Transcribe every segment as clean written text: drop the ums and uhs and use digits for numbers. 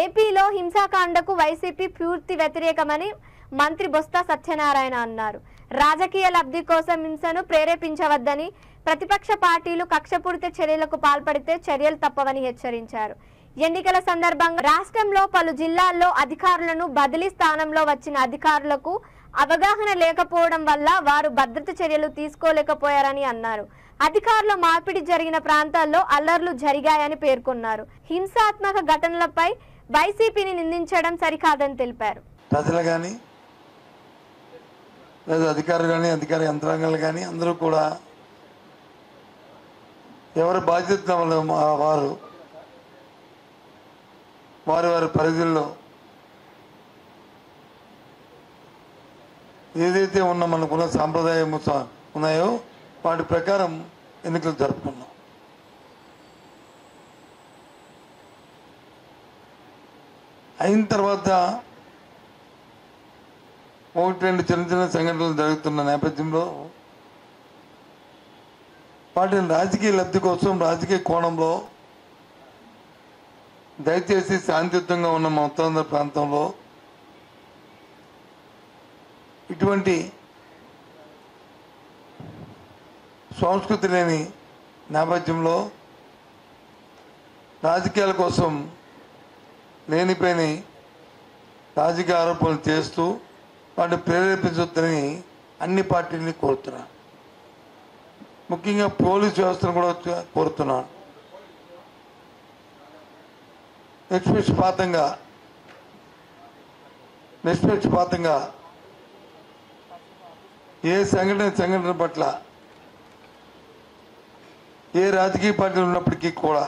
ఏపీలో హింసాకాండకు వైసీపీ పూర్తి వ్యతిరేకమని మంత్రి బొత్స సత్యనారాయణ అన్నారు. రాజకీయ లబ్ధి కోసం హింసను ప్రేరేపించవద్దని, ప్రతిపక్ష పార్టీలు కక్షపూరిత చర్యలకు పాల్పడితే చర్యలు తప్పవని హెచ్చరించారు. ఎన్నికల సందర్భంగా రాష్ట్రంలో పలు జిల్లాల్లో అధికారులను బదిలీ స్థానంలో వచ్చిన అధికారులకు అవగాహన లేకపోవడం వల్ల వారు భద్రత చర్యలు తీసుకోలేకపోయారని అన్నారు. అధికారుల మార్పిడి జరిగిన ప్రాంతాల్లో అల్లర్లు జరిగాయని పేర్కొన్నారు. హింసాత్మక ఘటనలపై వైసీపీని నిందించడం సరికాదని తెలిపారు. ప్రజలు కానీ లేదా అధికారులు కానీ అధికార యంత్రాంగాలు కానీ అందరూ కూడా ఎవరి బాధ్యత వారు వారి వారి పరిధుల్లో ఏదైతే ఉన్న మనకున్న సాంప్రదాయం ఉన్నాయో వాటి ప్రకారం ఎన్నికలు జరుపుకున్నాం. అయిన తర్వాత ఒకటి రెండు చిన్న చిన్న సంఘటనలు జరుగుతున్న నేపథ్యంలో వాటిని రాజకీయ లబ్ధి కోసం రాజకీయ కోణంలో దయచేసి శాంతియుతంగా ఉన్న మా ఉత్తరాంధ్ర ప్రాంతంలో ఇటువంటి సంస్కృతి లేని నేపథ్యంలో రాజకీయాల కోసం లేనిపోయిన రాజకీయ ఆరోపణలు చేస్తూ వాటిని ప్రేరేపించొద్దని అన్ని పార్టీలని కోరుతున్నాను. ముఖ్యంగా పోలీసు వ్యవస్థను కూడా కోరుతున్నాను. నిష్పక్షపాతంగా ఏ సంఘటన పట్ల ఏ రాజకీయ పార్టీలు ఉన్నప్పటికీ కూడా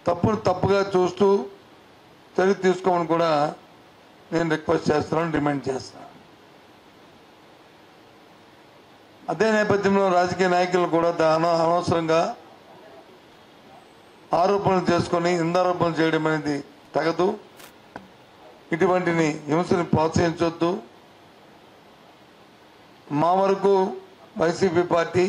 తప్పును తప్పుగా చూస్తూ చర్య తీసుకోమని కూడా నేను రిక్వెస్ట్ చేస్తున్నాను, డిమాండ్ చేస్తున్నాను. అదే నేపథ్యంలో రాజకీయ నాయకులు కూడా అనవసరంగా ఆరోపణలు చేసుకొని నిందారోపణలు చేయడం అనేది తగదు. ఇటువంటిని హింసని ప్రోత్సహించొద్దు. మా వరకు వైసీపీ పార్టీ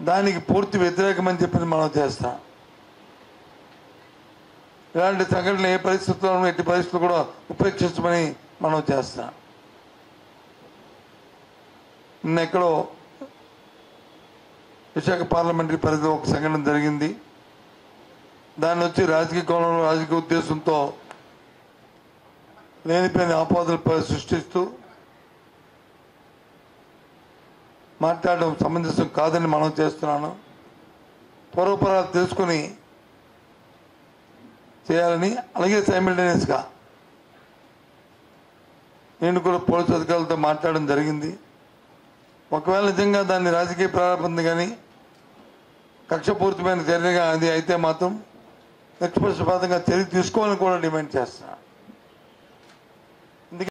దానికి పూర్తి వ్యతిరేకమని చెప్పి మనం చేస్తాం. ఇలాంటి సంఘటనలు ఏ పరిస్థితుల్లో ఎట్టి పరిస్థితులు కూడా ఉపేక్షించమని మనం చేస్తాం. ఎక్కడో విశాఖ పార్లమెంటరీ పరిధిలో ఒక సంఘటన జరిగింది. దాన్ని వచ్చి రాజకీయ కోణంలో రాజకీయ ఉద్దేశంతో లేనిపోయిన ఆపాదనలు సృష్టిస్తూ మాట్లాడడం సమంజసం కాదని మనం చేస్తున్నాను. పూర్వపరాలు తెలుసుకొని చేయాలని, అలాగే సైమిల్టేనియస్గా నేను కూడా పోలీసు అధికారులతో మాట్లాడడం జరిగింది. ఒకవేళ నిజంగా దాన్ని రాజకీయ ప్రారంభం కానీ కక్షపూరితమైన చర్యగా అది అయితే మాత్రం నిష్పక్షపాతంగా చర్య తీసుకోవాలని కూడా డిమాండ్ చేస్తున్నాను.